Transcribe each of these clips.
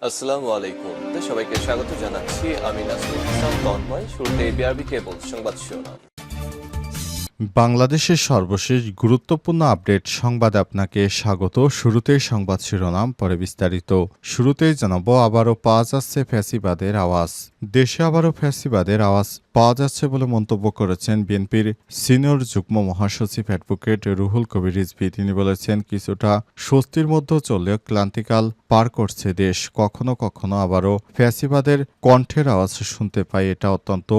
আসসালামু আলাইকুম। সবাইকে স্বাগত জানাচ্ছি। আমি নাসরুল হাসান তন্ময়। শুরুতে বিআরবি কেবল সংবাদ শিরোনাম। বাংলাদেশের সর্বশেষ গুরুত্বপূর্ণ আপডেট সংবাদে আপনাকে স্বাগত। শুরুতেই সংবাদ শিরোনাম, পরে বিস্তারিত। শুরুতেই জানাবো, আবারও পাওয়া যাচ্ছে ফ্যাসিবাদের আওয়াজ। দেশে আবারও ফ্যাসিবাদের আওয়াজ পাওয়া যাচ্ছে বলে মন্তব্য করেছেন বিএনপির সিনিয়র যুগ্ম মহাসচিব অ্যাডভোকেট রুহুল কবির রিজভী। তিনি বলেছেন, কিছুটা স্বস্তির মধ্যে চললেও ক্লান্তিকাল পার করছে দেশ। কখনো কখনো আবারও ফ্যাসিবাদের কণ্ঠের আওয়াজ শুনতে পাই, এটা অত্যন্ত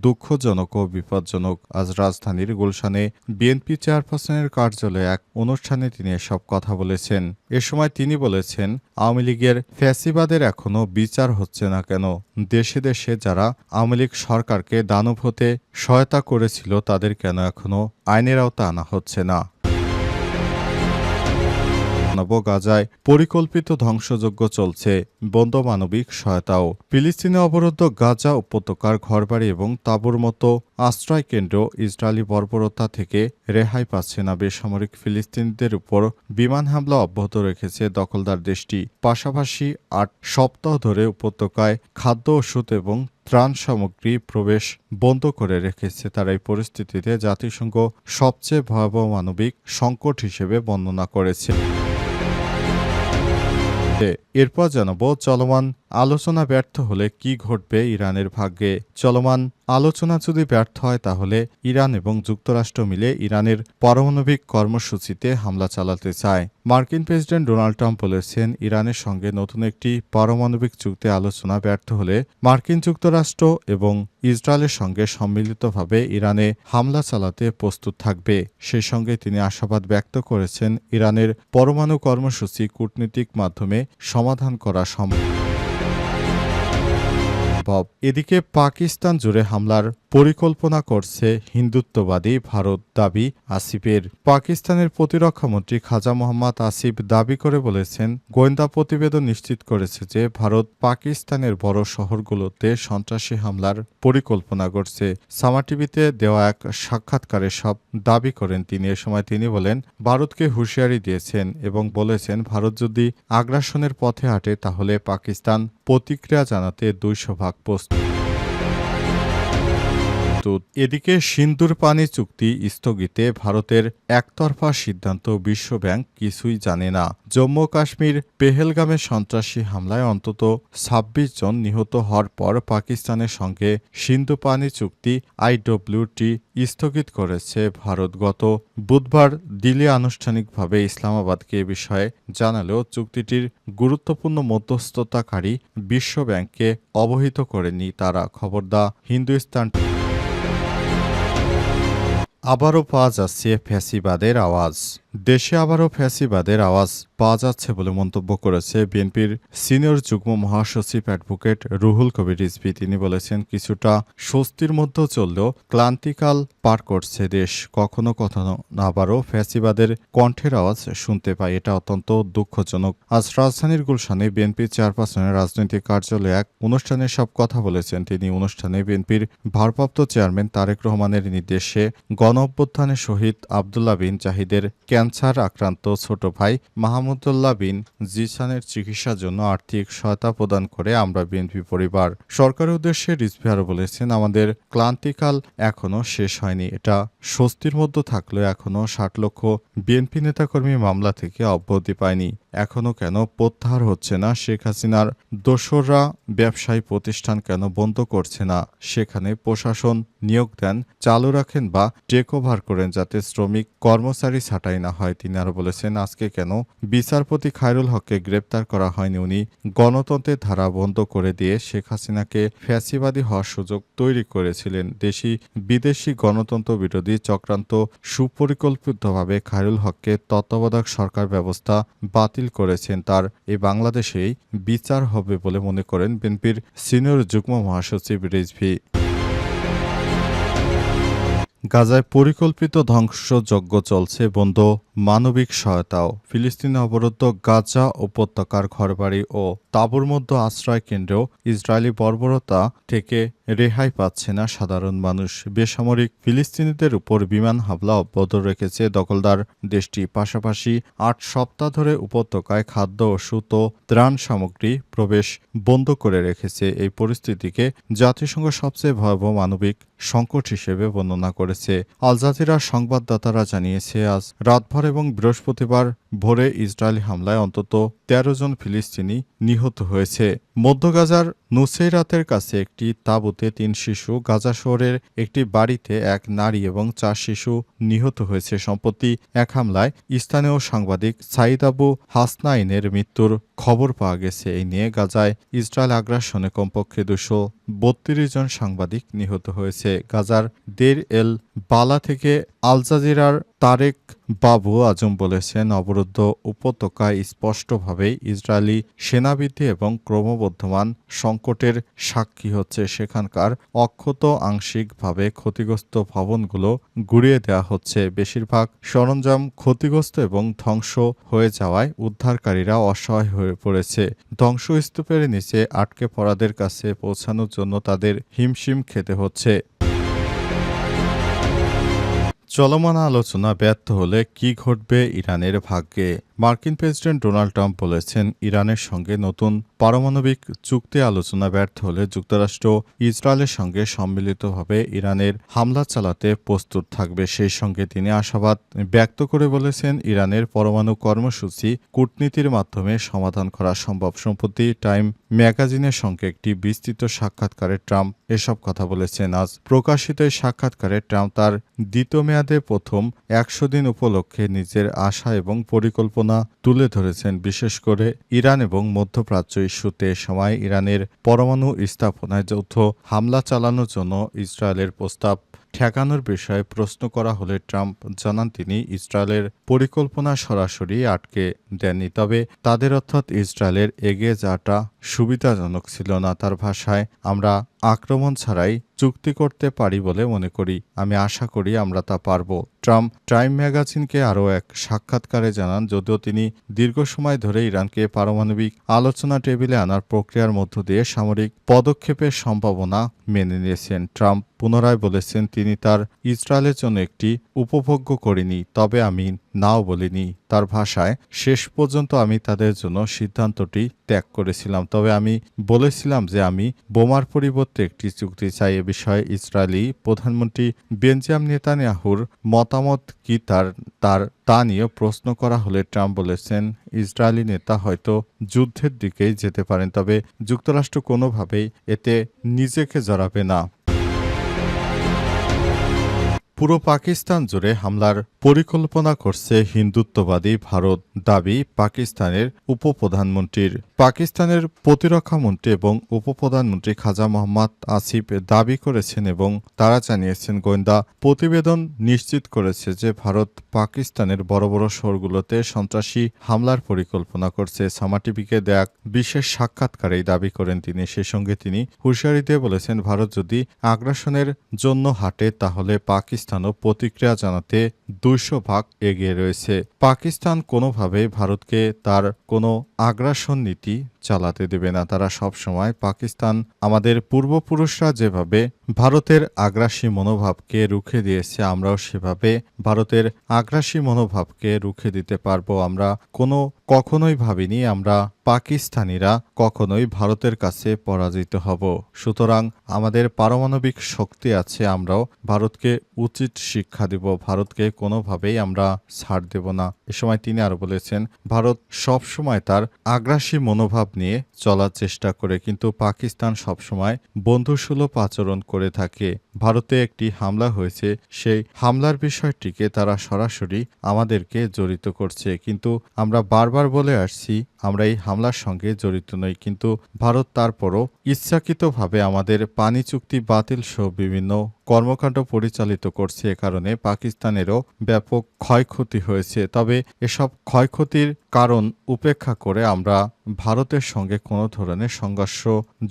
দুঃখজনক ও বিপজ্জনক। আজ রাজধানীর গুলশানে বিএনপি চেয়ারপারসনের কার্যালয়ে এক অনুষ্ঠানে তিনি এসব কথা বলেছেন। এ সময় তিনি বলেছেন, আওয়ামী লীগের ফ্যাসিবাদের এখনো বিচার হচ্ছে না কেন? দেশে দেশে যারা আওয়ামী লীগ সরকারকে দানব হতে সহায়তা করেছিল, তাদের কেন এখনো আইনের আওতা আনা হচ্ছে না? গাজায় পরিকল্পিত ধ্বংসযজ্ঞ চলছে, বন্ধ মানবিক সহায়তাও। ফিলিস্তিনে অবরুদ্ধ গাজা উপত্যকার ঘরবাড়ি এবং তাঁবুর মতো আশ্রয় কেন্দ্র ইসরায়েলি বর্বরতা থেকে রেহাই পাচ্ছে না। বেসামরিক ফিলিস্তিনিদের উপর বিমান হামলা অব্যাহত রেখেছে দখলদার দেশটি। পাশাপাশি ৮ সপ্তাহ ধরে উপত্যকায় খাদ্য, ওষুধ এবং ত্রাণ সামগ্রী প্রবেশ বন্ধ করে রেখেছে। তারা এই পরিস্থিতিতে জাতিসংঘ সবচেয়ে ভয়াবহ মানবিক সংকট হিসেবে বর্ণনা করেছে। এরপর জানাবো, চলমান আলোচনা ব্যর্থ হলে কি ঘটবে ইরানের ভাগ্যে। চলমান আলোচনা যদি ব্যর্থ হয়, তাহলে ইরান এবং যুক্তরাষ্ট্র মিলে ইরানের পারমাণবিক কর্মসূচিতে হামলা চালাতে চায়। মার্কিন প্রেসিডেন্ট ডোনাল্ড ট্রাম্প বলেছেন, ইরানের সঙ্গে নতুন একটি পারমাণবিক চুক্তি আলোচনা ব্যর্থ হলে মার্কিন যুক্তরাষ্ট্র এবং ইসরায়েলের সঙ্গে সম্মিলিতভাবে ইরানে হামলা চালাতে প্রস্তুত থাকবে। সেই সঙ্গে তিনি আশাবাদ ব্যক্ত করেছেন, ইরানের পরমাণু কর্মসূচি কূটনীতিক মাধ্যমে সমাধান করা সম্ভব। এদিকে পাকিস্তান জুড়ে হামলার পরিকল্পনা করছে হিন্দুত্ববাদী ভারত, দাবি আসিফের। পাকিস্তানের প্রতিরক্ষামন্ত্রী খাজা মোহাম্মদ আসিফ দাবি করে বলেছেন, গোয়েন্দা প্রতিবেদন নিশ্চিত করেছে যে ভারত পাকিস্তানের বড় শহরগুলোতে সন্ত্রাসী হামলার পরিকল্পনা করছে। সামা টিভিতে দেওয়া এক সাক্ষাৎকারে সব দাবি করেন তিনি। এ সময় তিনি বলেন, ভারতকে হুঁশিয়ারি দিয়েছেন এবং বলেছেন, ভারত যদি আগ্রাসনের পথে হাঁটে তাহলে পাকিস্তান প্রতিক্রিয়া জানাতে 200 ভাগ প্রস্তুত। এদিকে সিন্দুর পানি চুক্তি স্থগিতে ভারতের একতরফা সিদ্ধান্ত বিশ্বব্যাংক কিছুই জানে না। জম্মু কাশ্মীর পেহেলগামে সন্ত্রাসী হামলায় অন্তত ২৬ জন নিহত হওয়ার পর পাকিস্তানের সঙ্গে সিন্ধু পানি চুক্তি IWT স্থগিত করেছে ভারত। গত বুধবার দিল্লি আনুষ্ঠানিকভাবে ইসলামাবাদকে এ বিষয়ে জানালেও চুক্তিটির গুরুত্বপূর্ণ মধ্যস্থতাকারী বিশ্বব্যাংককে অবহিত করেনি তারা। খবরদা হিন্দুস্তান। আবারও পাওয়া যাচ্ছে ফ্যাসিবাদের আওয়াজ। দেশে আবারও ফ্যাসিবাদের আওয়াজ পাওয়া যাচ্ছে বলে মন্তব্য করেছে বিএনপির সিনিয়র যুগ্ম মহাসচিব অ্যাডভোকেট রুহুল কবির রিজভী। তিনি বলেছেন, কিছুটা স্বস্তির মধ্যে চললেও ক্লান্তিকাল পার করছে দেশ। কখনো কখনো আবারও ফ্যাসিবাদের কণ্ঠের আওয়াজ শুনতে পাই, এটা অত্যন্ত দুঃখজনক। আজ রাজধানীর গুলশানে বিএনপি চেয়ারপারসনের রাজনৈতিক কার্যালয়ে এক অনুষ্ঠানে সব কথা বলেছেন তিনি। অনুষ্ঠানে বিএনপির ভারপ্রাপ্ত চেয়ারম্যান তারেক রহমানের নির্দেশে গণঅভ্যুত্থানে শহীদ আবদুল্লাহ বিন জাহিদের ক্যান্সার আক্রান্ত ছোট ভাই মাহমুদুল্লাহ বিন জিসানের চিকিৎসার জন্য আর্থিক সহায়তা প্রদান করে আমরা বিএনপি পরিবার। সরকারের উদ্দেশ্যে রিজভী আরও বলেছেন, আমাদের ক্লান্তিকাল এখনো শেষ হয়নি। এটা স্বস্তির মধ্যে থাকলেও এখনো ৬০ লক্ষ বিএনপি নেতাকর্মী মামলা থেকে অব্যাহতি পায়নি। এখনো কেন প্রত্যাহার হচ্ছে না? শেখ হাসিনার দোসররা ব্যবসায়ী প্রতিষ্ঠান কেন বন্ধ করছে না? সেখানে প্রশাসন নিয়োগ দেন, চালু রাখেন বা টেক ওভার করেন, যাতে শ্রমিক কর্মচারী ছাঁটাই না হয়। তিনি আরও বলেছেন, আজকে কেন বিচারপতি খায়রুল হককে গ্রেপ্তার করা হয়নি? উনি গণতন্ত্রের ধারা বন্ধ করে দিয়ে শেখ হাসিনাকে ফ্যাসিবাদী হওয়ার সুযোগ তৈরি করেছিলেন। দেশি বিদেশি গণতন্ত্র বিরোধী চক্রান্ত সুপরিকল্পিতভাবে খায়রুল হককে তত্ত্বাবধায়ক সরকার ব্যবস্থা বাতিল করেছেন। তার এই বাংলাদেশেই বিচার হবে বলে মনে করেন বিএনপির সিনিয়র যুগ্ম মহাসচিব রিজভী। গাজায় পরিকল্পিত ধ্বংসযজ্ঞ চলছে, বন্ধ মানবিক সহায়তাও। ফিলিস্তিনে অবরুদ্ধ গাজা উপত্যকার ঘরবাড়ি ও তাঁবুর মধ্যে আশ্রয় কেন্দ্রেও ইসরায়েলি বর্বরতা থেকে রেহাই পাচ্ছে না সাধারণ মানুষ। বেসামরিক ফিলিস্তিনিদের উপর বিমান হামলা অব্যাহত রেখেছে দখলদার দেশটি। পাশাপাশি ৮ সপ্তাহ ধরে উপত্যকায় খাদ্য, ওষুধ ও ত্রাণ সামগ্রী প্রবেশ বন্ধ করে রেখেছে। এই পরিস্থিতিকে জাতিসংঘ সবচেয়ে ভয়াবহ মানবিক সংকট হিসেবে বর্ণনা করেছে। আল জাজিরার সংবাদদাতারা জানিয়েছে, আজ রাতভর এবং বৃহস্পতিবার ভোরে ইসরায়েলি হামলায় অন্তত ১৩ জন ফিলিস্তিনি নিহত হয়েছে। মধ্য গাজার নুসেইরাতের কাছে একটি তাঁবুতে ৩ শিশু, গাজা শহরের একটি বাড়িতে ১ নারী এবং ৪ শিশু নিহত হয়েছে। সম্প্রতি এক হামলায় স্থানীয় সাংবাদিক সাইদ আবু হাসনাইনের মৃত্যুর খবর পাওয়া গেছে। এই নিয়ে গাজায় ইসরায়েল আগ্রাসনে কমপক্ষে ২৩২ জন সাংবাদিক নিহত হয়েছে। গাজার দের এল বালা থেকে আল জাজিরার তারেক বাবু আজম বলেছেন, অবরুদ্ধ উপত্যকায় স্পষ্টভাবেই ইসরায়েলি সেনাবৃদ্ধি এবং ক্রমবর্ধমান সংকটের সাক্ষী হচ্ছে। সেখানকার অক্ষত আংশিকভাবে ক্ষতিগ্রস্ত ভবনগুলো গুঁড়িয়ে দেওয়া হচ্ছে। বেশিরভাগ সরঞ্জাম ক্ষতিগ্রস্ত এবং ধ্বংস হয়ে যাওয়ায় উদ্ধারকারীরা অসহায় হয়ে পড়েছে। ধ্বংসস্তূপের নিচে আটকে পড়াদের কাছে পৌঁছানোর জন্য তাদের হিমশিম খেতে হচ্ছে। চলমান আলোচনা ব্যর্থ হলে কি ঘটবে ইরানের ভাগ্যে? মার্কিন প্রেসিডেন্ট ডোনাল্ড ট্রাম্প বলেছেন, ইরানের সঙ্গে নতুন পারমাণবিক চুক্তি আলোচনা ব্যর্থ হলে যুক্তরাষ্ট্র ইসরায়েলের সঙ্গে সম্মিলিতভাবে ইরানের হামলা চালাতে প্রস্তুত থাকবে। সেই সঙ্গে তিনি আশাবাদ ব্যক্ত করে বলেছেন, ইরানের পরমাণু কর্মসূচি কূটনীতির মাধ্যমে সমাধান করা সম্ভব। সম্প্রতি টাইম ম্যাগাজিনের সঙ্গে একটি বিস্তৃত সাক্ষাৎকারে ট্রাম্প এসব কথা বলেছেন। আজ প্রকাশিত এই সাক্ষাৎকারে ট্রাম্প তার দ্বিতীয় মেয়াদে প্রথম ১০০ দিন উপলক্ষে নিজের আশা এবং পরিকল্পনা তুলে ধরেছেন, বিশেষ করে ইরান এবং মধ্যপ্রাচ্য ইস্যুতে। সময় ইরানের পরমাণু স্থাপনায় যৌথ হামলা চালানোর জন্য ইসরায়েলের প্রস্তাব ঠেকানোর বিষয়ে প্রশ্ন করা হলে ট্রাম্প জানান, তিনি ইসরায়েলের পরিকল্পনা সরাসরি আটকে দেননি, তবে তাদের অর্থাৎ ইসরায়েলের এগিয়ে যাওয়াটা সুবিধাজনক ছিল না। তার ভাষায়, আমরা আক্রমণ ছাড়াই চুক্তি করতে পারি বলে মনে করি। আমি আশা করি আমরা তা পারব। ট্রাম্প টাইম ম্যাগাজিনকে আরও এক সাক্ষাৎকারে জানান, যদিও তিনি দীর্ঘ সময় ধরে ইরানকে পারমাণবিক আলোচনা টেবিলে আনার প্রক্রিয়ার মধ্য দিয়ে সামরিক পদক্ষেপের সম্ভাবনা মেনে নিয়েছেন। ট্রাম্প পুনরায় বলেছেন, তিনি তার ইসরায়েলের জন্য একটি উপভোগ্য করিনি, তবে আমি নাও বলিনি। তার ভাষায়, শেষ পর্যন্ত আমি তাদের জন্য সিদ্ধান্তটি ত্যাগ করেছিলাম, তবে আমি বলেছিলাম যে আমি বোমার পরিবর্তে একটি চুক্তি চাই। এ বিষয়ে ইসরায়েলি প্রধানমন্ত্রী বেঞ্জামিন নেতানিয়াহুর মতামত কি তা নিয়ে প্রশ্ন করা হলে ট্রাম্প বলেছেন, ইসরায়েলি নেতা হয়তো যুদ্ধের দিকেই যেতে পারেন, তবে যুক্তরাষ্ট্র কোনোভাবেই এতে নিজেকে জড়াবে না। পুরো পাকিস্তান জুড়ে হামলার পরিকল্পনা করছে হিন্দুত্ববাদী ভারত, দাবি পাকিস্তানের উপপ্রধানমন্ত্রীর। পাকিস্তানের প্রতিরক্ষা মন্ত্রী এবং উপপ্রধানমন্ত্রী খাজা মোহাম্মদ আসিফ দাবি করেছেন এবং তারা জানিয়েছেন, গোয়েন্দা প্রতিবেদন নিশ্চিত করেছে যে ভারত পাকিস্তানের বড় বড় শহরগুলোতে সন্ত্রাসী হামলার পরিকল্পনা করছে। সামা টিভিকে দেয়া বিশেষ সাক্ষাৎকারেই দাবি করেন তিনি। সে সঙ্গে তিনি হুঁশিয়ারি দিয়ে বলেছেন, ভারত যদি আগ্রাসনের জন্য হাঁটে তাহলে পাকিস্তানও প্রতিক্রিয়া জানাতে ২০০ ভাগ এগিয়ে রয়েছে। পাকিস্তান কোনোভাবেই ভারতকে তার কোনো আগ্রাসন নীতি চালাতে দেবে না। তারা সবসময় পাকিস্তান, আমাদের পূর্বপুরুষরা যেভাবে ভারতের আগ্রাসী মনোভাবকে রুখে দিয়েছে, আমরাও সেভাবে ভারতের আগ্রাসী মনোভাবকে রুখে দিতে পারবো। আমরা কখনোই ভাবিনি আমরা পাকিস্তানিরা কখনোই ভারতের কাছে পরাজিত হব। সুতরাং আমাদের পারমাণবিক শক্তি আছে, আমরাও ভারতকে উচিত শিক্ষা দেব। ভারতকে কোনোভাবেই আমরা ছাড় দেব না। এ সময় তিনি আরো বলেছেন, ভারত সবসময় তার আগ্রাসী মনোভাব নিয়ে চলার চেষ্টা করে, কিন্তু পাকিস্তান সবসময় বন্ধুসুলভ আচরণ করে থাকে। ভারতে একটি হামলা হয়েছে, সেই হামলার বিষয়টিকে তারা সরাসরি আমাদেরকে জড়িত করছে, কিন্তু আমরা বারবার বলে আসছি আমরা এই হামলার সঙ্গে জড়িত নই, কিন্তু ভারত তারপরও ইচ্ছাকৃতভাবে আমাদের পানি চুক্তি বাতিল সহ বিভিন্ন কর্মকাণ্ড পরিচালিত করছে। এ কারণে পাকিস্তানেরও ব্যাপক ক্ষয়ক্ষতি হয়েছে। তবে এসব ক্ষয়ক্ষতির কারণ উপেক্ষা করে আমরা ভারতের সঙ্গে কোনো ধরনের সংঘর্ষ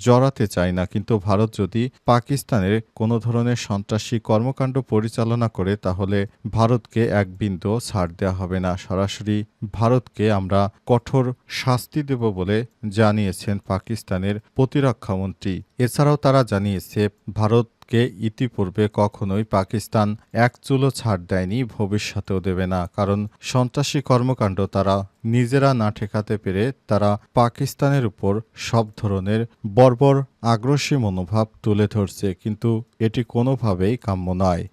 জড়াতে চাই না, কিন্তু ভারত যদি পাকিস্তানের কোনো ধরনের সন্ত্রাসী কর্মকাণ্ড পরিচালনা করে তাহলে ভারতকে এক বিন্দুও ছাড় দেওয়া হবে না। সরাসরি ভারতকে আমরা কঠোর শাস্তি দেব বলে জানিয়েছেন পাকিস্তানের প্রতিরক্ষামন্ত্রী। এছাড়াও তারা জানিয়েছে ভারতকে ইতিপূর্বে কখনোই পাকিস্তান এক চুলও ছাড় দেয়নি, ভবিষ্যতেও দেবে না। কারণ সন্ত্রাসী কর্মকাণ্ড তারা নিজেরা না ঠেকাতে পেরে তারা পাকিস্তানের উপর সব ধরনের বর্বর আগ্রাসী মনোভাব তুলে ধরছে, কিন্তু এটি কোনোভাবেই কাম্য নয়।